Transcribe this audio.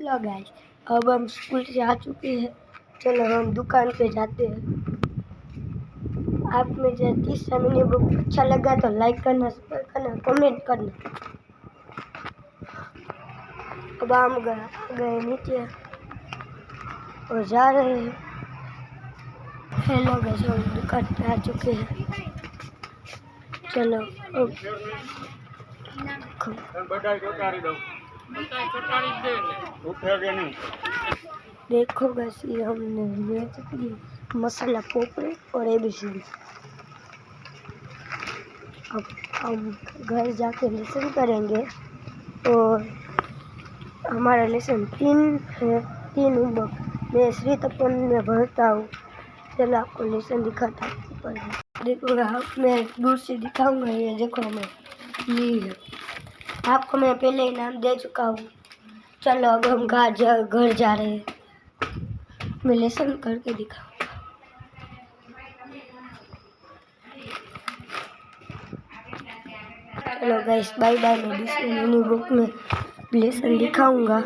Hello guys, अब हम school से आ चुके हैं। चलो हम दुकान पे जाते हैं। आप में जो 30 मिनट बुक अच्छा लगा तो लाइक करना, शेयर करना, कमेंट करना। अब हम गए नीचे और जा रहे हैं। हेलो गाइस, हम दुकान पे आ चुके हैं। चलो अब देखो गाइस, ये हमने ले चुकी मसाला पोपड़े और एबीसी। अब हम घर जाके लेसन करेंगे और हमारा लेसन 3 है, 3 होमवर्क। मैं श्री तपन में भरता हूँ। चलो आपको लेसन दिखाता हूँ। देखो मैं दूर से दिखाऊंगा। ये देखो मैं ये है। आपको मैं पहले ही नाम दे चुका हूँ। चलो अब हम घर जा रहे हैं। मैं लेसन करके दिखाऊंगा। चलो गाइस, बाय बाय। मैं दूसरे बुक में लेसन दिखाऊंगा।